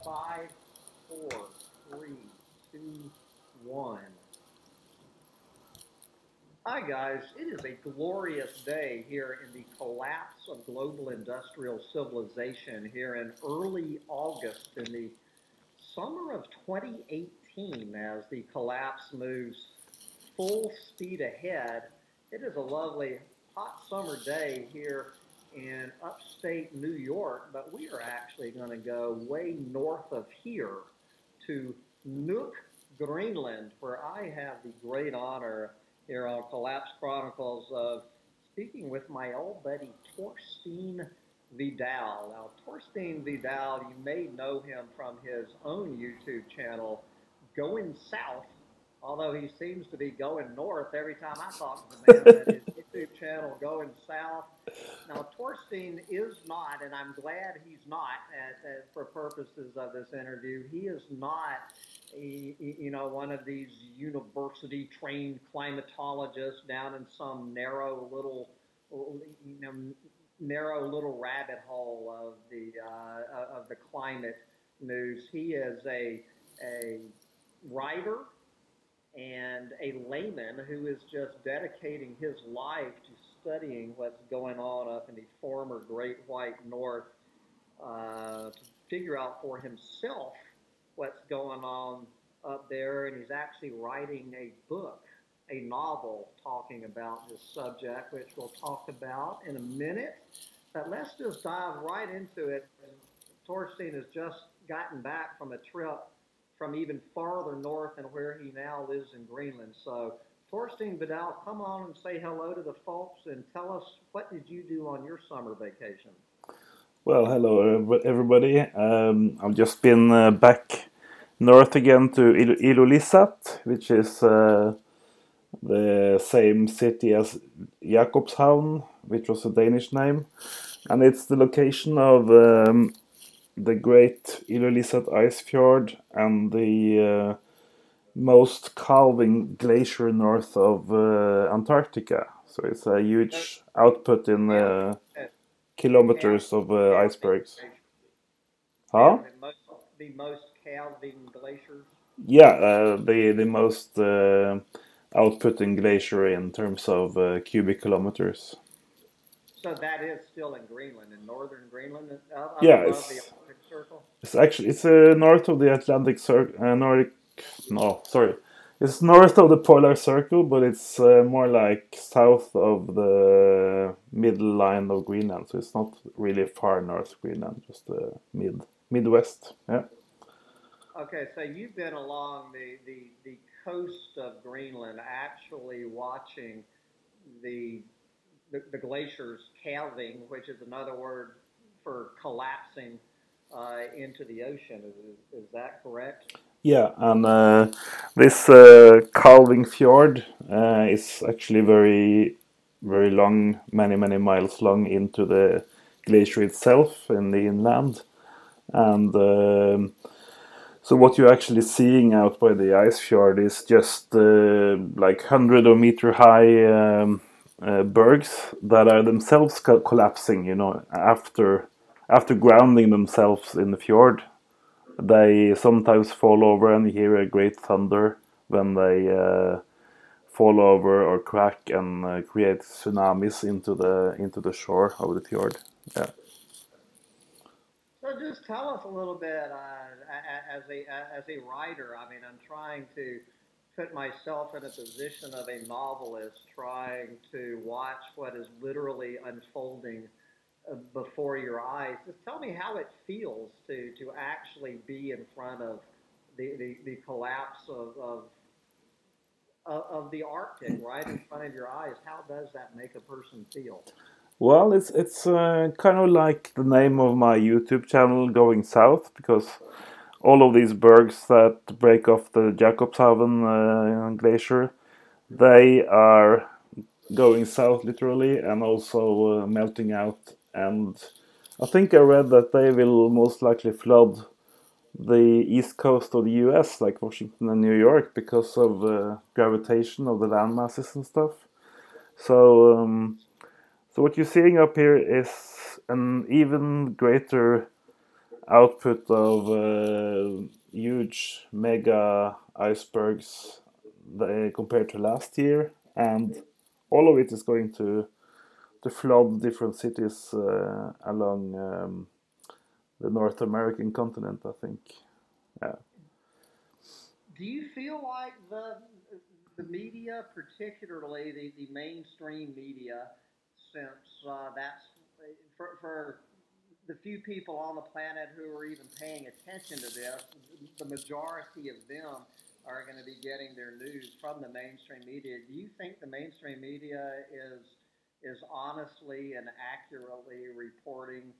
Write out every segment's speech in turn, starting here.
Five, four, three, two, one. Hi, guys. It is a glorious day here in the collapse of global industrial civilization here in early August in the summer of 2018 as the collapse moves full speed ahead. It is a lovely hot summer day here in upstate New York, but we are actually going to go way north of here to Nuuk, Greenland, where I have the great honor here on Collapse Chronicles of speaking with my old buddy Torstein Viddal. Now, Torstein Viddal, you may know him from his own YouTube channel, Going South, although he seems to be going north every time I talk to the man at his YouTube channel, Going South. Now, Torstein is not, and I'm glad he's not, for purposes of this interview, he is not, one of these university-trained climatologists down in some narrow little rabbit hole of the climate news. He is a writer and a layman who is just dedicating his life to studying what's going on up in the former Great White North to figure out for himself what's going on up there. And he's actually writing a book, a novel, talking about this subject, which we'll talk about in a minute. But let's just dive right into it. Torstein has just gotten back from a trip from even farther north than where he now lives in Greenland. So, Torstein Viddal, come on and say hello to the folks and tell us, what did you do on your summer vacation? Well, hello everybody. I've just been back north again to Ilulissat, which is the same city as Jakobshavn, which was a Danish name, and it's the location of the Great Ilulissat Ice Fjord and the most calving glacier north of Antarctica. So it's a huge output in kilometers of icebergs. Huh? The most calving glaciers? Yeah, the most outputting glacier in terms of cubic kilometers. So that is still in Greenland, in northern Greenland, yeah, above the Arctic Circle? It's north of the Atlantic Circle, Nordic, no, sorry. It's north of the Polar Circle, but it's more like south of the middle line of Greenland, so it's not really far north of Greenland, just Midwest, yeah. Okay, so you've been along the coast of Greenland actually watching the glaciers calving, which is another word for collapsing into the ocean. Is that correct? Yeah, and this calving fjord is actually very, very long, many, many miles long into the glacier itself in the inland. And so what you're actually seeing out by the ice fjord is just like 100 meter high bergs that are themselves collapsing, after grounding themselves in the fjord. They sometimes fall over, and you hear a great thunder when they fall over or crack and create tsunamis into the shore of the fjord. Yeah. So just tell us a little bit as a writer. I mean, I'm trying to put myself in a position of a novelist, trying to watch what is literally unfolding before your eyes. Just tell me how it feels to actually be in front of the collapse of the Arctic right in front of your eyes. How does that make a person feel? Well, it's kind of like the name of my YouTube channel, Going South, because all of these bergs that break off the Jakobshavn glacier, they are going south literally and also melting out. And I think I read that they will most likely flood the east coast of the US, like Washington and New York, because of gravitation of the land masses and stuff. So what you're seeing up here is an even greater output of huge mega icebergs compared to last year, and all of it is going to flood different cities along the North American continent, I think. Yeah. Do you feel like the media, particularly the mainstream media, since that's for the few people on the planet who are even paying attention to this, the majority of them are going to be getting their news from the mainstream media. Do you think the mainstream media is honestly and accurately reporting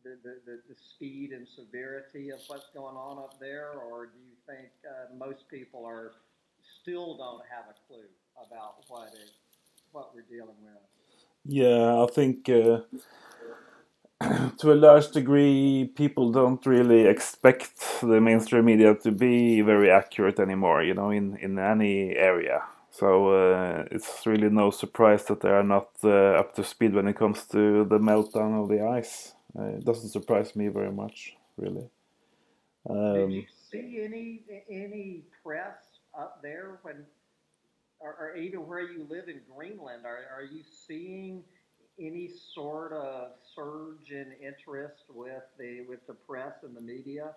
the speed and severity of what's going on up there, or do you think most people are still don't have a clue about what we're dealing with? Yeah, I think to a large degree, people don't really expect the mainstream media to be very accurate anymore, in any area. So it's really no surprise that they are not up to speed when it comes to the meltdown of the ice. It doesn't surprise me very much, really. Did you Um, see any press up there when, or even where you live in Greenland? Are you seeing any sort of surge in interest with the press and the media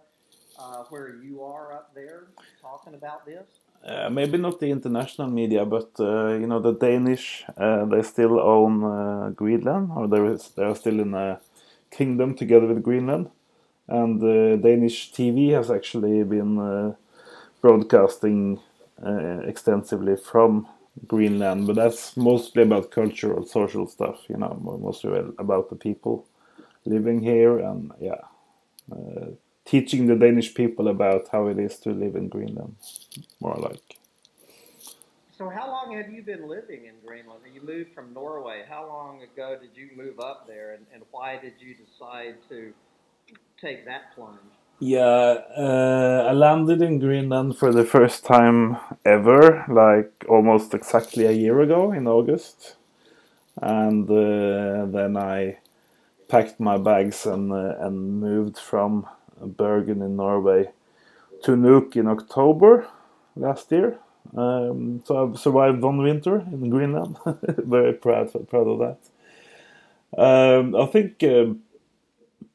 where you are up there talking about this? Maybe not the international media, but the Danish, they still own Greenland, or they are still in a kingdom together with Greenland. And Danish TV has actually been broadcasting extensively from Greenland, but that's mostly about cultural, social stuff, mostly about the people living here, and yeah, teaching the Danish people about how it is to live in Greenland, more like. So how long have you been living in Greenland? You moved from Norway. How long ago did you move up there, and why did you decide to take that plunge? Yeah, I landed in Greenland for the first time ever, like almost exactly a year ago in August. And then I packed my bags and moved from Bergen in Norway to Nuuk in October last year. So I've survived one winter in Greenland. Very proud of that. I think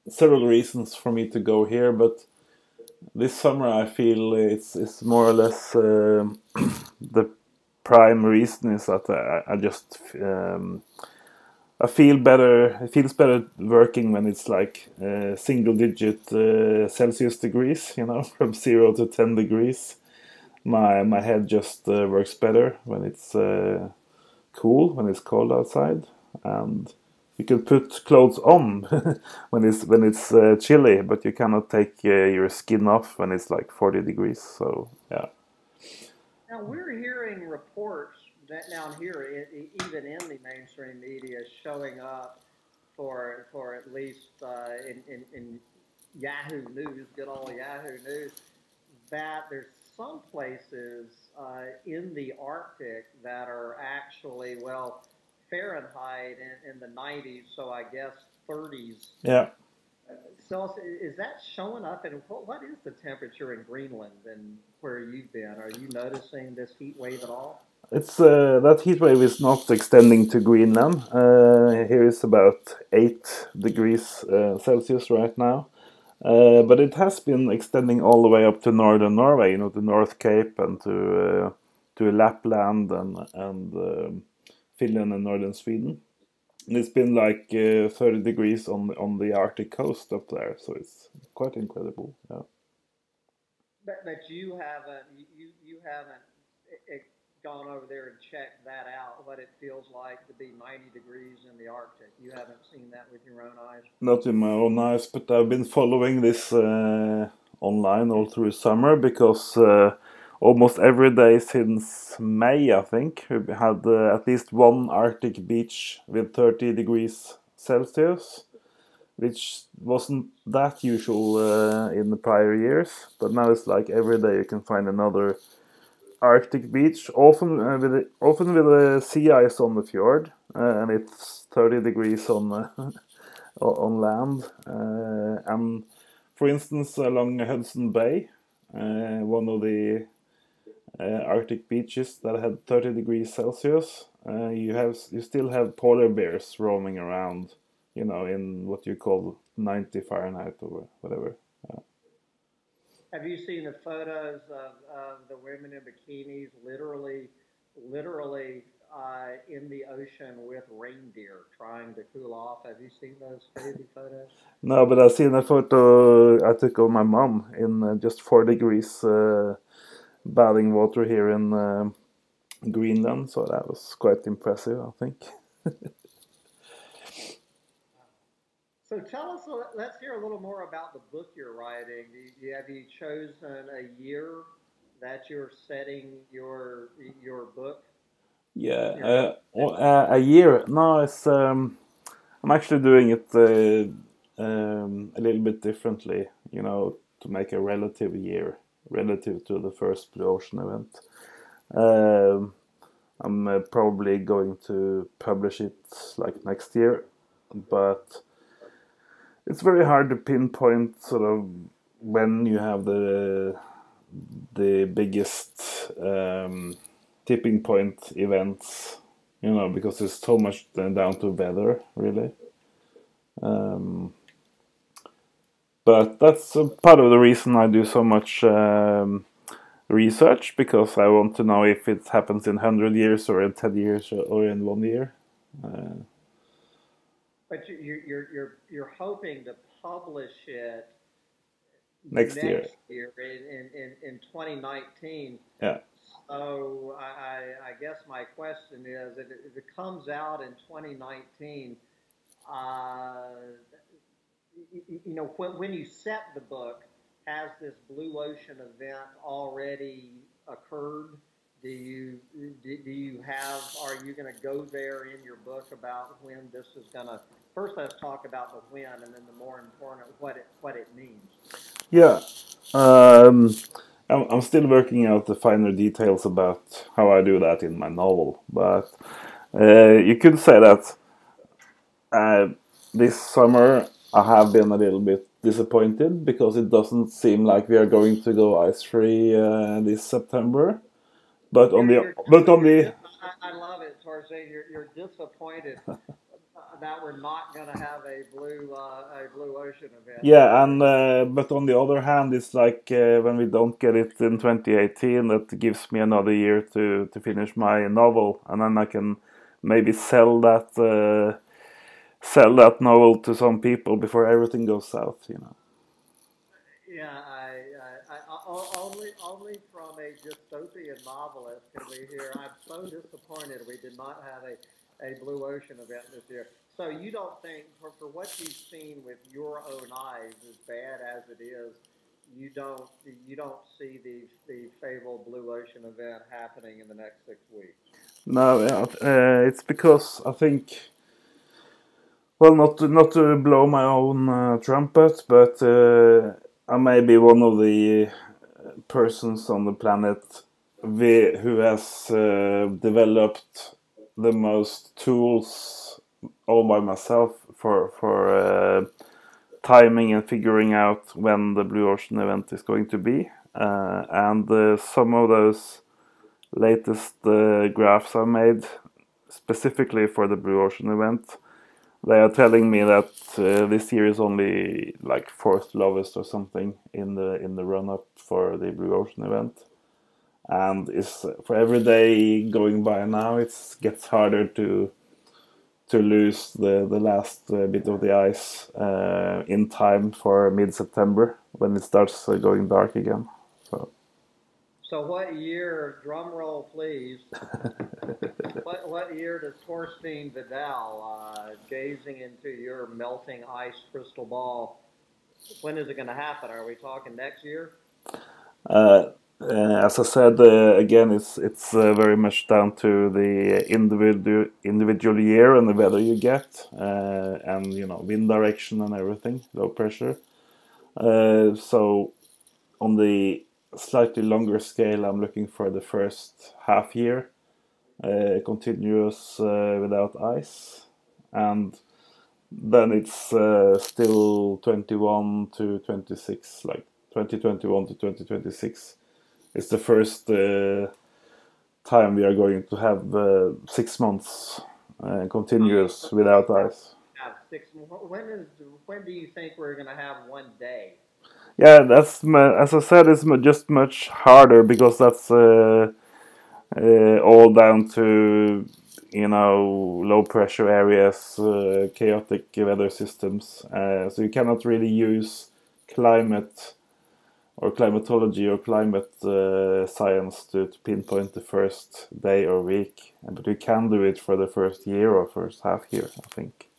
several reasons for me to go here, but this summer I feel it's more or less the prime reason is that I just I feel better. It feels better working when it's like single digit Celsius degrees, from 0 to 10 degrees. My head just works better when it's cool, when it's cold outside, and you can put clothes on when it's chilly, but you cannot take your skin off when it's like 40 degrees. So yeah. Now we're hearing reports that down here, even in the mainstream media, showing up for at least in Yahoo News, good old Yahoo News, that there's some places in the Arctic that are actually, well, Fahrenheit in the 90s, so I guess 30s Yeah. Celsius. Is that showing up? And what is the temperature in Greenland and where you've been? Are you noticing this heat wave at all? It's that heat wave is not extending to Greenland. Here is about 8 degrees Celsius right now, but it has been extending all the way up to northern Norway, the North Cape, and to Lapland and Finland and northern Sweden. And it's been like 30 degrees on the Arctic coast up there, so it's quite incredible. Yeah. But you haven't gone over there and checked that out, what it feels like to be 90 degrees in the Arctic. You haven't seen that with your own eyes. Not in my own eyes, but I've been following this online all through summer because almost every day since May, I think, we had at least one Arctic beach with 30 degrees Celsius, which wasn't that usual in the prior years. But now it's like every day you can find another Arctic beach, often with a sea ice on the fjord, and it's 30 degrees on on land. And for instance, along Hudson Bay, one of the Arctic beaches that had 30 degrees Celsius, you still have polar bears roaming around, in what you call 90 Fahrenheit or whatever. Have you seen the photos of the women in bikinis literally in the ocean with reindeer trying to cool off? Have you seen those crazy photos? No, but I've seen a photo I took of my mom in just 4 degrees bathing water here in Greenland, so that was quite impressive, I think. So tell us, let's hear a little more about the book you're writing. Have you chosen a year that you're setting your book? Yeah, Your novel? a year. No, I'm actually doing it a little bit differently, to make a relative year relative to the first Blue Ocean event. Um, I'm probably going to publish it like next year, but it's very hard to pinpoint sort of when you have the biggest tipping point events, because there's so much down to weather, really. Um, but that's part of the reason I do so much research, because I want to know if it happens in 100 years or in 10 years or in 1 year. But you're hoping to publish it Next year. next year in 2019. Yeah. So I guess my question is, if it comes out in 2019, when you set the book, has this Blue Ocean event already occurred? Are you going to go there in your book about when this is going to, first let's talk about the when, and then the more important, what it means. Yeah. I'm still working out the finer details about how I do that in my novel, but you could say that this summer I have been a little bit disappointed, because it doesn't seem like we are going to go ice free this September. But on the I love it, Torstein. You're disappointed that we're not going to have a blue ocean event this yeah, year. and but on the other hand, it's like when we don't get it in 2018, that gives me another year to finish my novel, and then I can maybe sell that novel to some people before everything goes south. Yeah, only from a dystopian novelist can we hear, I'm so disappointed we did not have a blue ocean event this year. So you don't think, for what you've seen with your own eyes, as bad as it is, you don't see the fabled blue ocean event happening in the next 6 weeks? No, yeah, it's because I think, well, not to blow my own trumpet, but I may be one of the persons on the planet who has developed the most tools all by myself for timing and figuring out when the Blue Ocean event is going to be. And some of those latest graphs I made specifically for the Blue Ocean event, they are telling me that this year is only like fourth lowest or something in the run up for the Blue Ocean event, and is for every day going by now, it gets harder to lose the last bit of the ice in time for mid-September, when it starts going dark again. So what year, drum roll please, what year does Torstein Viddal, gazing into your melting ice crystal ball, when is it going to happen? Are we talking next year? As I said, again, it's very much down to the individual year and the weather you get, and wind direction and everything, low pressure. So on the slightly longer scale, I'm looking for the first half year, continuous without ice, and then it's still 21 to 26, like 2021 to 2026. It's the first time we are going to have 6 months continuous without ice. Have six. When do you think we're going to have one day? Yeah, that's as I said, it's just much harder because that's all down to low pressure areas, chaotic weather systems. So you cannot really use climate or climatology or climate science to pinpoint the first day or week, but we can do it for the first year or first half year, I think.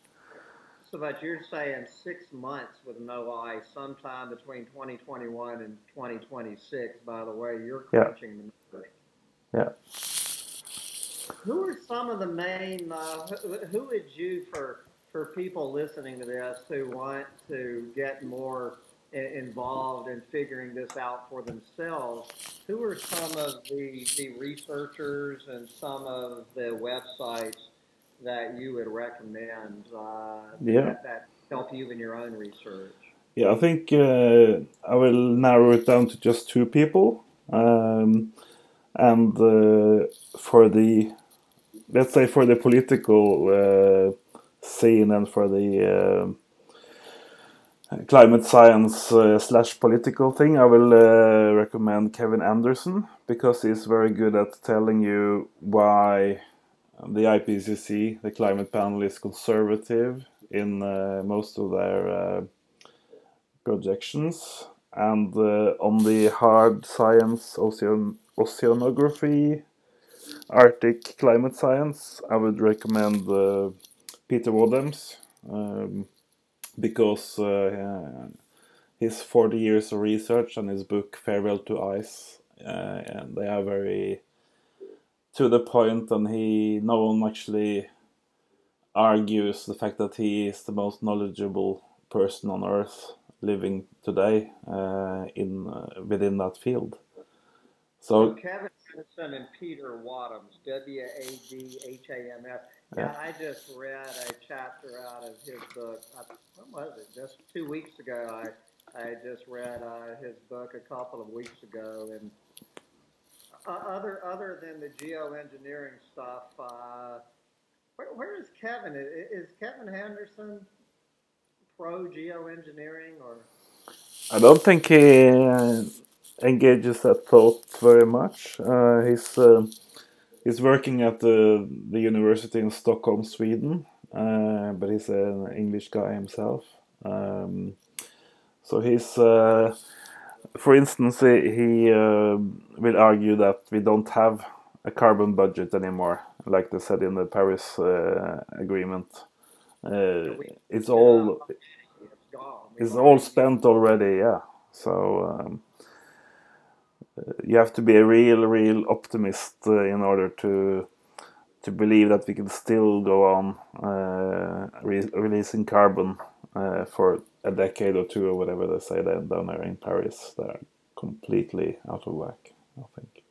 So, but you're saying 6 months with no ice, sometime between 2021 and 2026. By the way, you're Yeah, crunching the numbers. yeah. Who are some of the main? Who would you for people listening to this who want to get more involved in figuring this out for themselves? Who are some of the researchers and some of the websites that you would recommend Yeah. that help you in your own research? Yeah, I think I will narrow it down to just two people. And for the, let's say, for the political scene and for the climate science slash political thing, I will recommend Kevin Anderson because he's very good at telling you why the IPCC, the climate panel, is conservative in most of their projections. And on the hard science, oceanography, Arctic climate science, I would recommend Peter Wadhams because his 40 years of research and his book Farewell to Ice, and they are very to the point, and no one actually argues the fact that he is the most knowledgeable person on Earth living today in within that field. So So Kevin Anderson and Peter Wadhams, Wadhams. yeah, Yeah, I just read a chapter out of his book. When was it? Just 2 weeks ago. I just read his book a couple of weeks ago, and other than the geoengineering stuff, where is Kevin? Is Kevin Henderson pro geoengineering or? I don't think he engages that thought very much. He's working at the university in Stockholm, Sweden, but he's an English guy himself. So for instance, he will argue that we don't have a carbon budget anymore, like they said in the Paris Agreement. Yeah, Uh, we it's it up. all It's gone. We've it's all already used. spent already, yeah. So you have to be a real optimist in order to believe that we can still go on releasing carbon for a decade or two or whatever they say down there in Paris. They're completely out of whack, I think.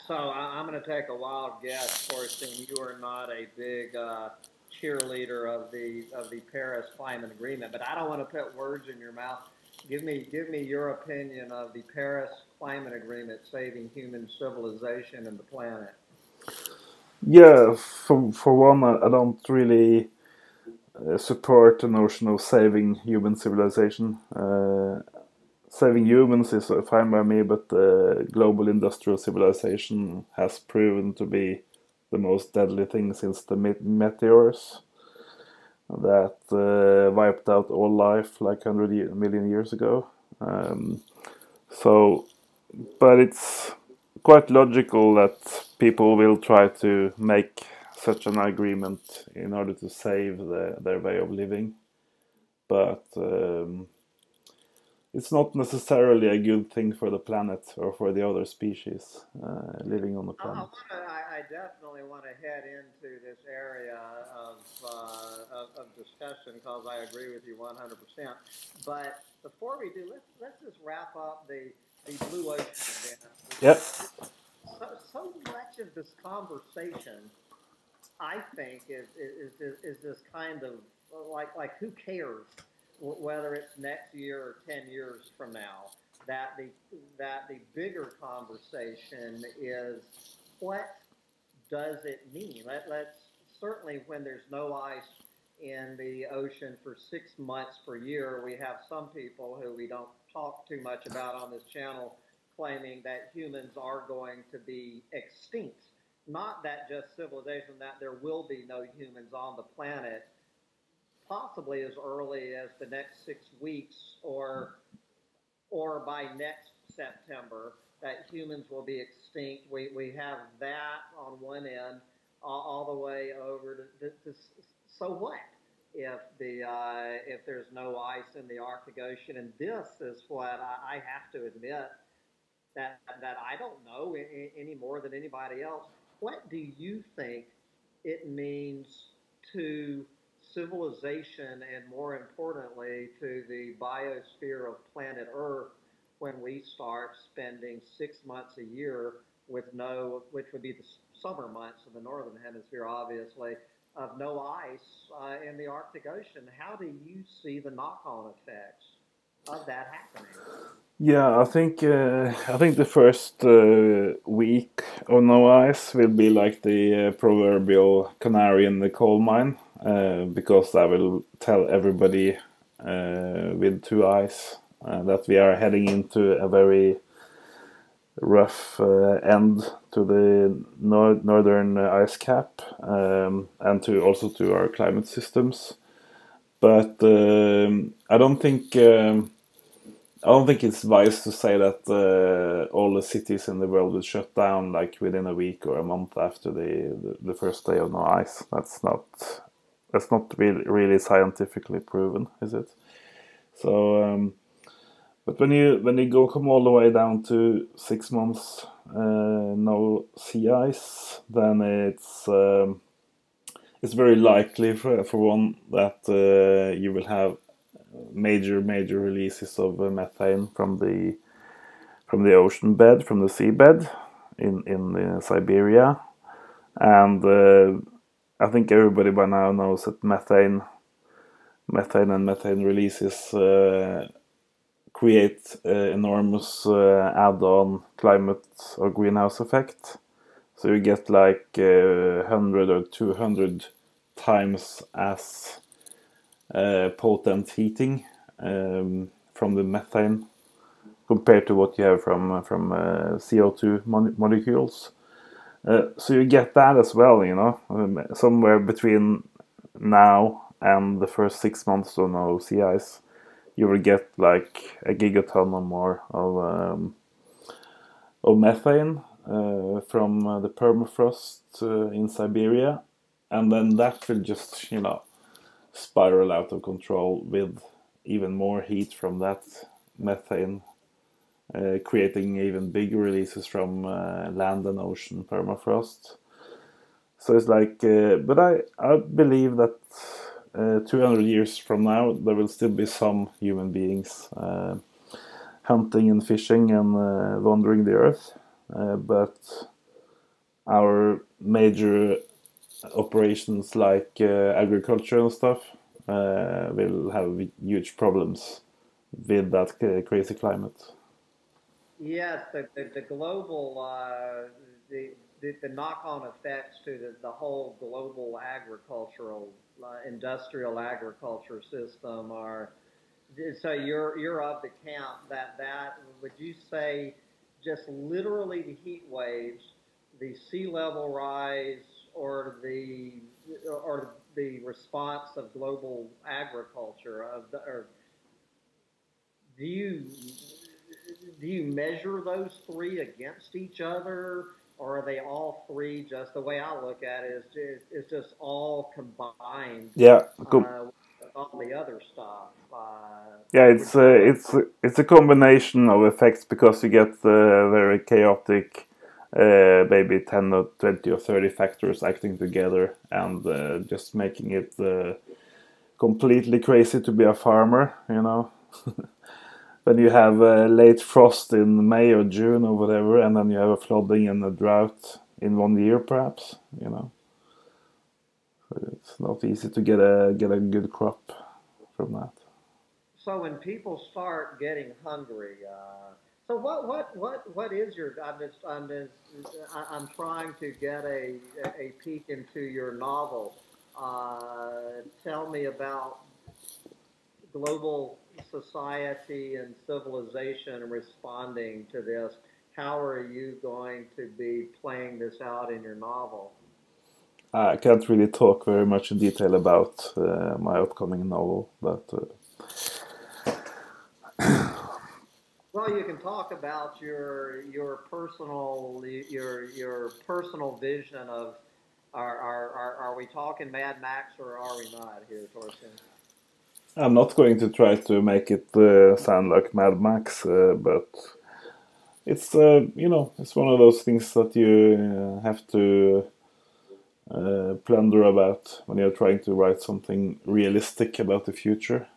So I'm going to take a wild guess, Torstein. You are not a big cheerleader of the Paris Climate Agreement, but I don't want to put words in your mouth. Give me your opinion of the Paris Climate Agreement saving human civilization and the planet. Yeah, for one, I don't really support the notion of saving human civilization. Saving humans is fine by me, but global industrial civilization has proven to be the most deadly thing since the meteors that wiped out all life like 100 million years ago. So, but it's quite logical that people will try to make such an agreement in order to save their way of living. But it's not necessarily a good thing for the planet or for the other species living on the planet. I definitely want to head into this area of discussion because I agree with you 100%. But before we do, let's just wrap up the blue ocean event. Yep. So much of this conversation I think is this kind of like who cares whether it's next year or 10 years from now? That the bigger conversation is what does it mean? Let's certainly when there's no ice in the ocean for 6 months per year, we have some people who we don't talk too much about on this channel claiming that humans are going to be extinct. Not that just civilization, that there will be no humans on the planet, possibly as early as the next 6 weeks or by next September that humans will be extinct. We have that on one end, all the way over to so what if there's no ice in the Arctic Ocean? And this is what I have to admit that I don't know any more than anybody else. What do you think it means to civilization and, more importantly, to the biosphere of planet Earth when we start spending 6 months a year with no, which would be the summer months in the northern hemisphere, obviously, of no ice in the Arctic Ocean? How do you see the knock-on effects of that happening? Yeah, I think the first week of no ice will be like the proverbial canary in the coal mine, because I will tell everybody with two eyes that we are heading into a very rough end to the northern ice cap, and to also to our climate systems. But I don't think it's wise to say that all the cities in the world will shut down like within a week or a month after the first day of no ice. That's not really scientifically proven, is it? So, but when you come all the way down to 6 months no sea ice, then it's very likely for one that you will have major releases of methane from the ocean bed, from the seabed in Siberia, and I think everybody by now knows that methane and methane releases create enormous add-on climate or greenhouse effect. So you get like 100 or 200 times as potent heating from the methane compared to what you have from CO2 molecules. So you get that as well, you know, somewhere between now and the first 6 months of no sea ice, you will get like a gigaton or more of methane from the permafrost in Siberia, and then that will just, you know, spiral out of control with even more heat from that methane, creating even bigger releases from land and ocean permafrost. So it's like, but I believe that 200 years from now there will still be some human beings hunting and fishing and wandering the earth, but our major operations like agriculture and stuff will have huge problems with that crazy climate. Yes, the global the knock-on effects to the whole global agricultural industrial agriculture system are. So you're of the camp that would you say just literally the heat waves, the sea level rise, or the response of global agriculture or do you measure those three against each other, or are they all three just the way I look at it is just all combined? Yeah, With all the other stuff. yeah, Would you agree? it's a combination of effects because you get very chaotic, maybe 10 or 20 or 30 factors acting together and just making it completely crazy to be a farmer, you know. Then you have late frost in May or June or whatever, and then you have a flooding and a drought in 1 year, perhaps, you know. it's not easy to get a good crop from that. So when people start getting hungry, so what is your? I'm trying to get a peek into your novel. Tell me about global society and civilization responding to this. How are you going to be playing this out in your novel? I can't really talk very much in detail about my upcoming novel, but Well, you can talk about your personal vision of are we talking Mad Max or are we not here, Torsten? I'm not going to try to make it sound like Mad Max, but it's it's one of those things that you have to plunder about when you're trying to write something realistic about the future.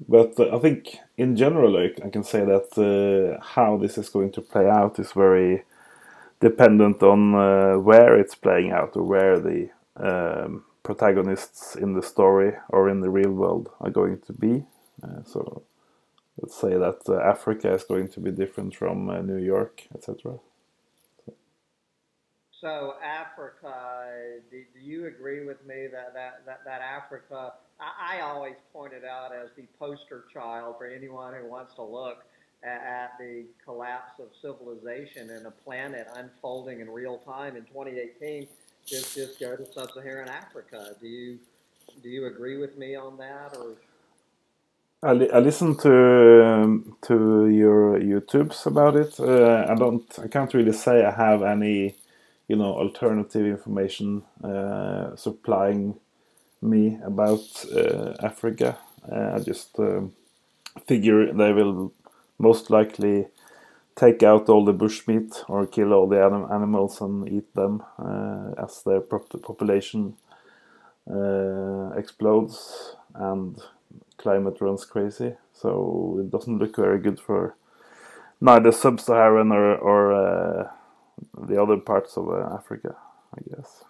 But I think in general, I can say that how this is going to play out is very dependent on where it's playing out or where the protagonists in the story or in the real world are going to be. So let's say that Africa is going to be different from New York, etc. So Africa, do you agree with me that Africa? I always point it out as the poster child for anyone who wants to look at the collapse of civilization and a planet unfolding in real time in 2018. Just go to sub-Saharan Africa. Do you agree with me on that, or? I listened to your YouTubes about it. I can't really say I have any, alternative information supplying me about Africa. I just figure they will most likely take out all the bushmeat or kill all the animals and eat them as their population explodes and climate runs crazy. So it doesn't look very good for neither sub-Saharan or the other parts of Africa, I guess.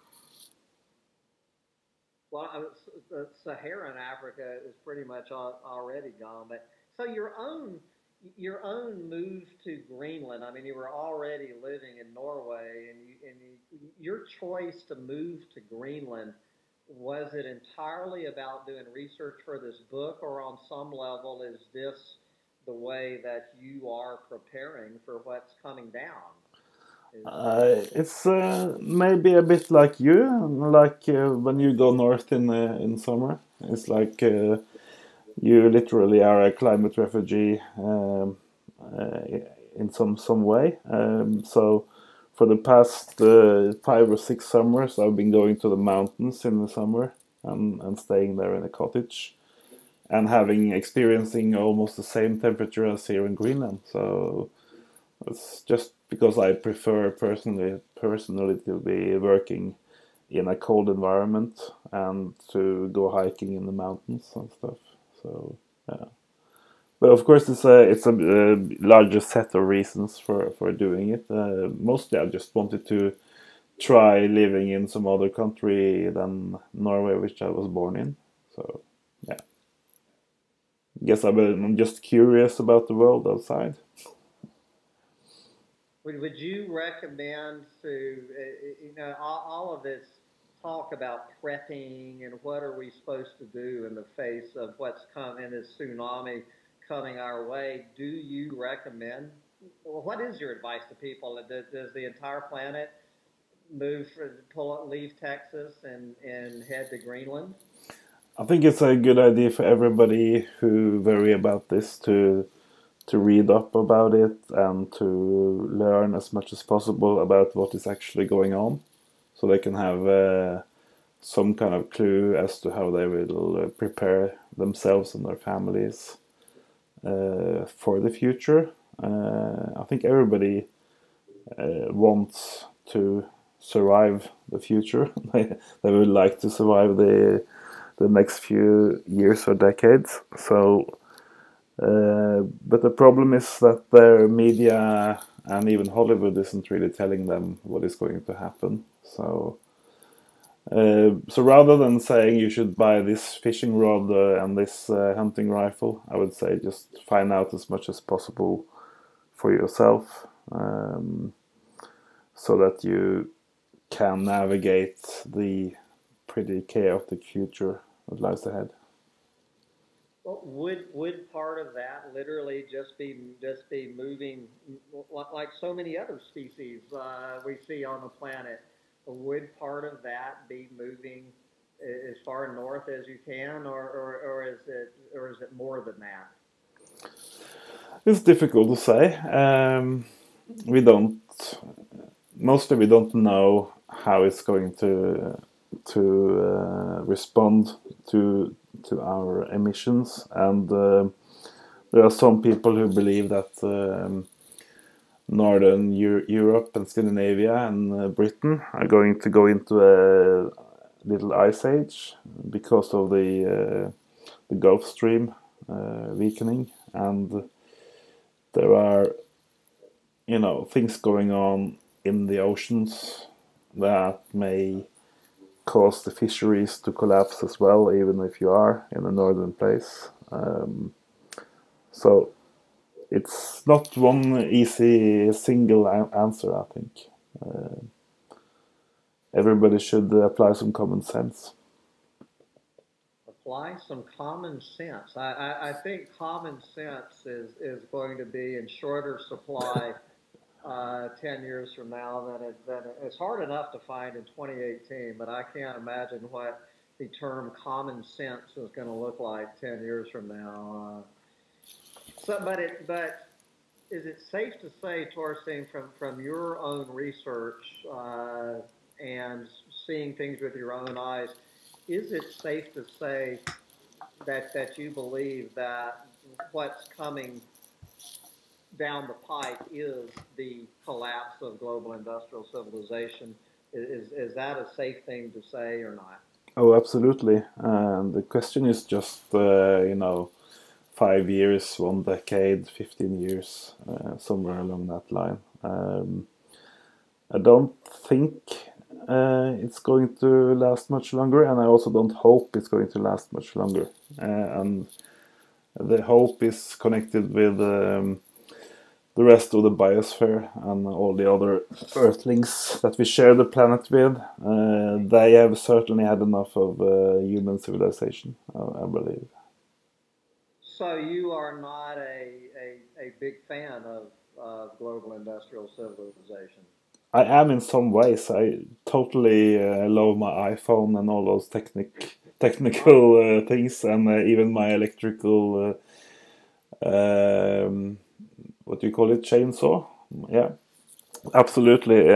Well, the Saharan Africa is pretty much already gone. But so your own move to Greenland. I mean, you were already living in Norway, your choice to move to Greenland, was it entirely about doing research for this book, or on some level is this the way that you are preparing for what's coming down? Is It's maybe a bit like you, like when you go north in summer. It's like you literally are a climate refugee uh, in some way. So for the past 5 or 6 summers, I've been going to the mountains in the summer and staying there in a cottage and having experiencing almost the same temperature as here in Greenland. So it's just because I prefer personally to be working in a cold environment and to go hiking in the mountains and stuff. So yeah, but of course it's a larger set of reasons for doing it. Mostly I just wanted to try living in some other country than Norway, which I was born in. So yeah, guess I'm just curious about the world outside. would you recommend to, all of this talk about prepping and what are we supposed to do in the face of what's coming, this tsunami coming our way? Do you recommend, well, what is your advice to people? Does the entire planet leave Texas and head to Greenland? I think it's a good idea for everybody who worry about this to read up about it and to learn as much as possible about what is actually going on, so they can have some kind of clue as to how they will prepare themselves and their families for the future. I think everybody wants to survive the future. They would like to survive the next few years or decades. So, but the problem is that their media and even Hollywood isn't really telling them what is going to happen. So So rather than saying you should buy this fishing rod and this hunting rifle, I would say just find out as much as possible for yourself, so that you can navigate the pretty chaotic future that lies ahead. Well, would part of that literally just be moving like so many other species we see on the planet? Would part of that be moving as far north as you can, or is it more than that? It's difficult to say. We don't mostly we don't know how it's going to respond to our emissions, and there are some people who believe that northern Europe and Scandinavia and Britain are going to go into a little ice age because of the Gulf Stream weakening, and there are things going on in the oceans that may cause the fisheries to collapse as well, even if you are in a northern place. So it's not one easy single answer, I think. Everybody should apply some common sense. Apply some common sense. I think common sense is going to be in shorter supply 10 years from now it's hard enough to find in 2018, but I can't imagine what the term common sense is going to look like 10 years from now. But is it safe to say, Torstein, from your own research and seeing things with your own eyes, is it safe to say that you believe that what's coming down the pike is the collapse of global industrial civilization? Is that a safe thing to say or not? Oh, absolutely. The question is just, 5 years, 1 decade, 15 years, somewhere along that line. I don't think it's going to last much longer, and I also don't hope it's going to last much longer. And the hope is connected with the rest of the biosphere and all the other earthlings that we share the planet with. They have certainly had enough of human civilization, I believe. So you are not a big fan of global industrial civilization. I am in some ways. I totally love my iPhone and all those technical things, and even my electrical what do you call it, chainsaw? Yeah, absolutely.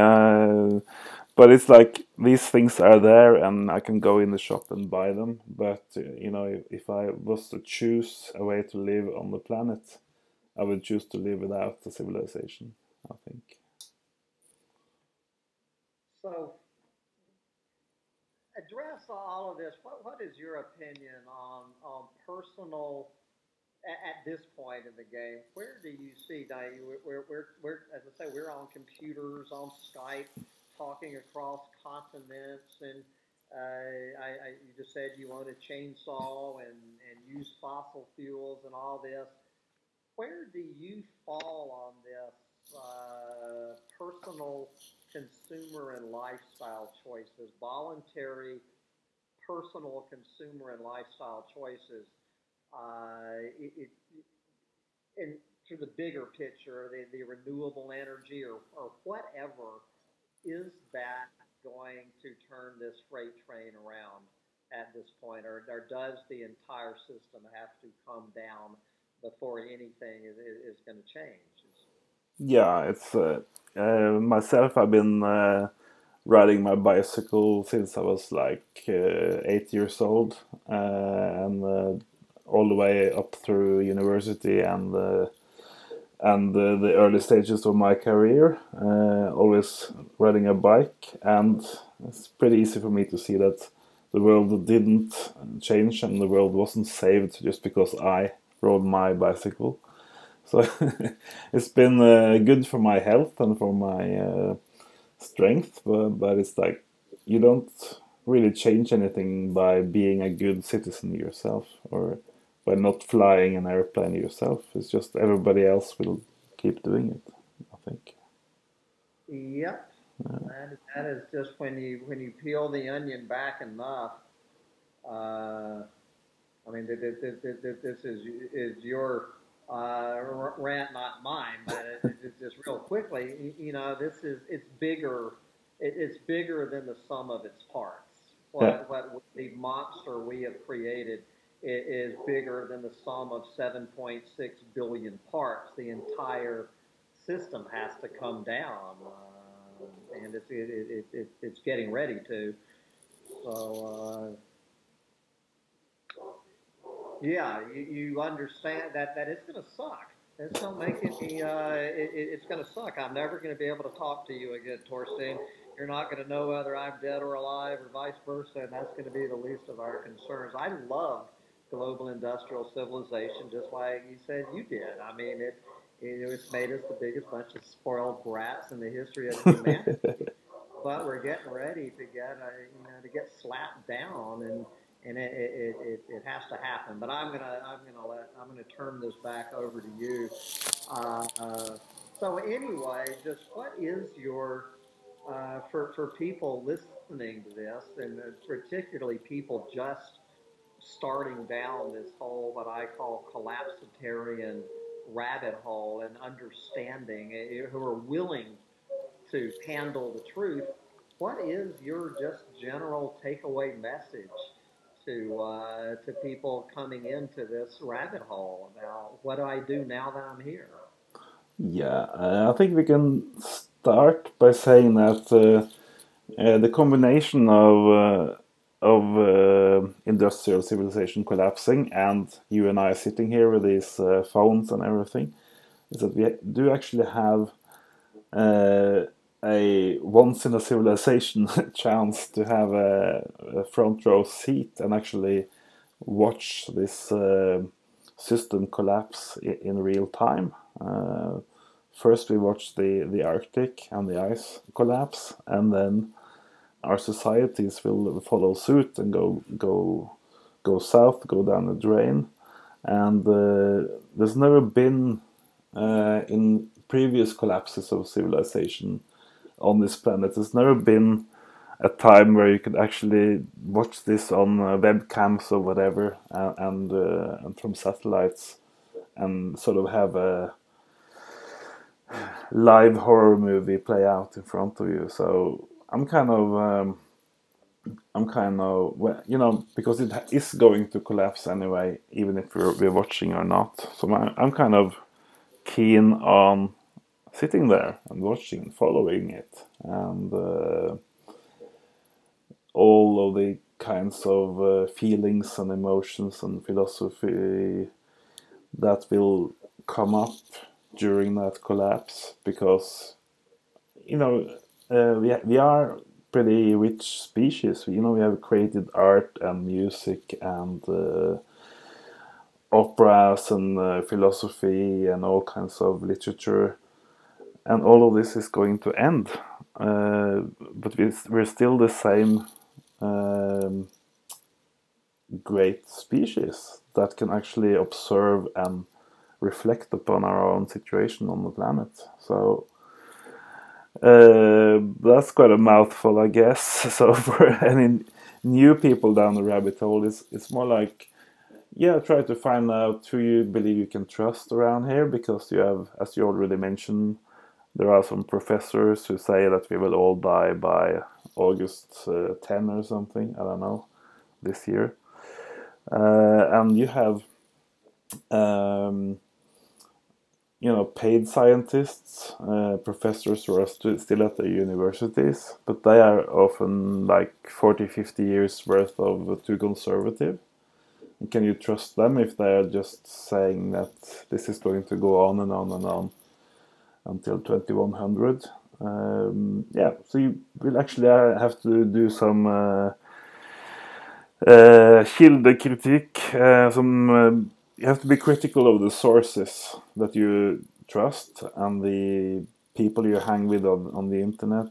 But it's like these things are there, and I can go in the shop and buy them. But if I was to choose a way to live on the planet, I would choose to live without the civilization, I think. So address all of this. What is your opinion on personal at this point in the game? Where do you see now? We're as I say, we're on computers, on Skype, talking across continents, and you just said you own a chainsaw and use fossil fuels and all this. Where do you fall on this personal consumer and lifestyle choices, voluntary personal consumer and lifestyle choices, in to the bigger picture, the renewable energy or whatever, is that going to turn this freight train around at this point, or does the entire system have to come down before anything is going to change? Yeah, it's myself. I've been riding my bicycle since I was like 8 years old, and all the way up through university and the early stages of my career. Always riding a bike, and it's pretty easy for me to see that the world didn't change and the world wasn't saved just because I rode my bicycle. So it's been good for my health and for my strength, but it's like you don't really change anything by being a good citizen yourself, or by not flying an airplane yourself. It's just everybody else will keep doing it, I think. Yep. That is just when you peel the onion back enough. Uh, I mean, this is your rant, not mine. But it's just real quickly, you know, this is it's bigger. It's bigger than the sum of its parts. Yeah, What the monster we have created is bigger than the sum of 7.6 billion parts. The entire system has to come down, and it's getting ready to. So. Yeah, you understand that it's going to suck. It's going to make me. It's going to suck. I'm never going to be able to talk to you again, Torstein. You're not going to know whether I'm dead or alive, or vice versa, and that's going to be the least of our concerns. I love global industrial civilization, just like you said you did. I mean, it's made us the biggest bunch of spoiled brats in the history of humanity. But we're getting ready to get slapped down, and it has to happen. But I'm gonna turn this back over to you. Uh, uh, so anyway, just what is your for people listening to this, and particularly people just starting down this whole what I call collapsitarian rabbit hole and understanding, who are willing to handle the truth, what is your just general takeaway message to people coming into this rabbit hole about what do I do now that I'm here? yeah. I think we can start by saying that the combination of industrial civilization collapsing and you and I sitting here with these phones and everything is that we do actually have uh, a once in a civilization chance to have a front row seat and actually watch this system collapse in real time. First, we watched the Arctic and the ice collapse, and then our societies will follow suit and go south, go down the drain. And there's never been in previous collapses of civilization on this planet. There's never been a time where you could actually watch this on webcams or whatever, and from satellites, and sort of have a live horror movie play out in front of you. So I'm kind of well, you know, because it is going to collapse anyway, even if we're watching or not. So I'm kind of keen on sitting there and watching, following it, and all of the kinds of feelings and emotions and philosophy that will come up during that collapse, because you know we are pretty rich species. You know, we have created art and music and operas and philosophy and all kinds of literature, and all of this is going to end. But we're still the same great species that can actually observe and reflect upon our own situation on the planet. So that's quite a mouthful, I guess. So for any new people down the rabbit hole, it's more like, yeah, try to find out who you believe you can trust around here, because you have, as you already mentioned, there are some professors who say that we will all die by August 10 or something, I don't know, this year. And you have, you know, paid scientists, professors who are still at the universities, but they are often like 40, 50 years worth of too conservative. And can you trust them if they are just saying that this is going to go on and on and on until 2100? Yeah, so you will actually have to do some kildekritikk, you have to be critical of the sources that you trust and the people you hang with on the internet.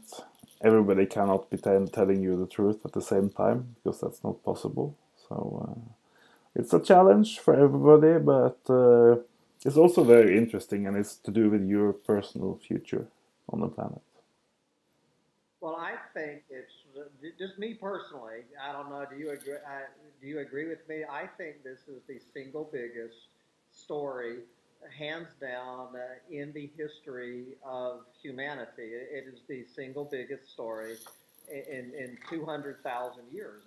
everybody cannot be telling you the truth at the same time, because that's not possible. So it's a challenge for everybody, but it's also very interesting, and it's to do with your personal future on the planet. Well, I think it's just me personally. I don't know. Do you agree? Do you agree with me? I think this is the single biggest story, hands down, in the history of humanity. It is the single biggest story in 200,000 years.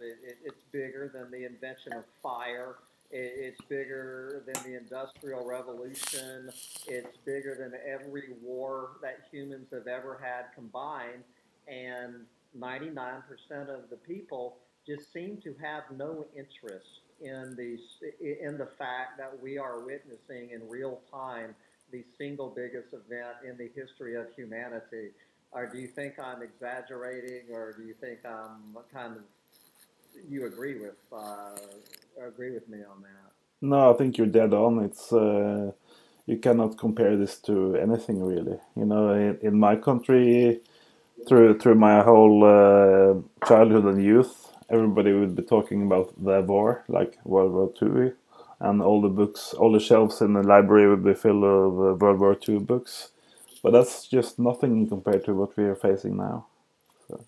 It's bigger than the invention of fire. It's bigger than the Industrial Revolution. It's bigger than every war that humans have ever had combined, and 99% of the people just seem to have no interest in the fact that we are witnessing in real time the single biggest event in the history of humanity. Or do you think I'm exaggerating, or do you think I'm kind of you agree with me on that? No, I think you're dead on. It's you cannot compare this to anything really. In my country, through my whole childhood and youth, everybody would be talking about the war, like World War II, and all the books, all the shelves in the library would be full of World War II books. But that's just nothing compared to what we are facing now. So.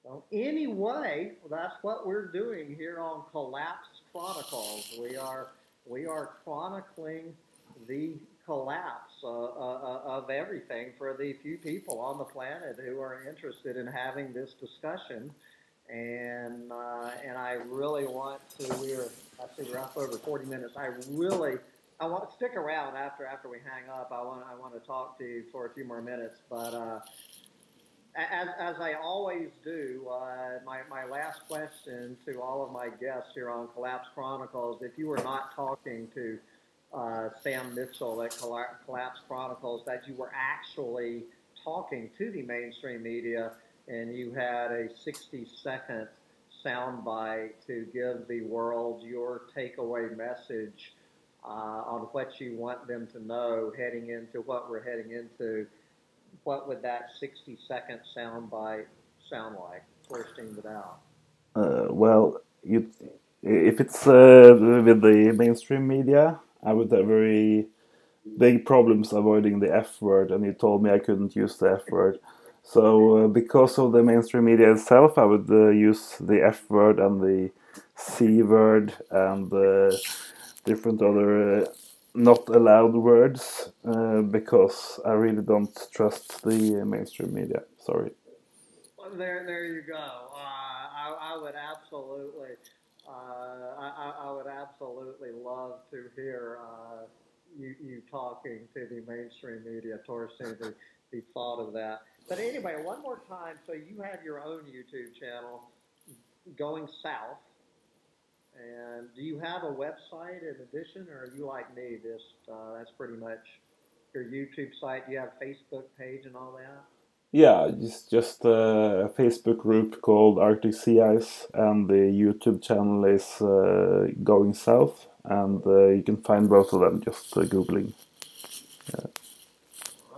Well, anyway, that's what we're doing here on Collapse Chronicles. We are chronicling the collapse of everything for the few people on the planet who are interested in having this discussion. And I really want to. I see we're up over 40 minutes. I want to stick around after we hang up. I want to talk to you for a few more minutes, but. As I always do, my last question to all of my guests here on Collapse Chronicles, if you were not talking to Sam Mitchell at Collapse Chronicles, that you were actually talking to the mainstream media, and you had a 60-second soundbite to give the world your takeaway message on what you want them to know heading into what we're heading into, what would that 60-second soundbite sound like? Torstein Viddal. Well, if it's with the mainstream media, I would have very big problems avoiding the F word, and you told me I couldn't use the F word. So, because of the mainstream media itself, I would use the F word and the C word and different other not allowed words, because I really don't trust the mainstream media. Sorry. Well, there you go. I would absolutely, I would absolutely love to hear you talking to the mainstream media, Torstein, the thought of that. But anyway, one more time. So you have your own YouTube channel, Going South. And do you have a website in addition, or are you like me? That's pretty much your YouTube site. Do you have a Facebook page and all that? Yeah, it's just a Facebook group called Arctic Sea Ice, and the YouTube channel is Going South, and you can find both of them just googling. Yeah.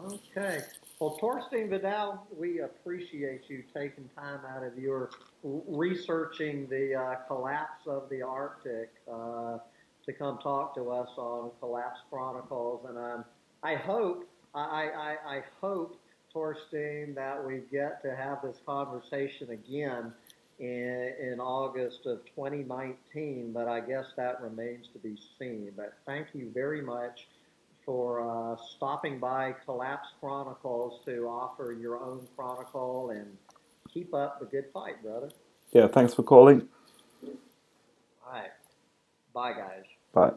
Okay. Well, Torstein Viddal, we appreciate you taking time out of your researching the collapse of the Arctic to come talk to us on Collapse Chronicles. And I hope, I hope, Torstein, that we get to have this conversation again in August of 2019. But I guess that remains to be seen. But thank you very much for stopping by Collapse Chronicles to offer your own chronicle, and keep up the good fight, brother. Yeah, thanks for calling. All right. Bye, guys. Bye.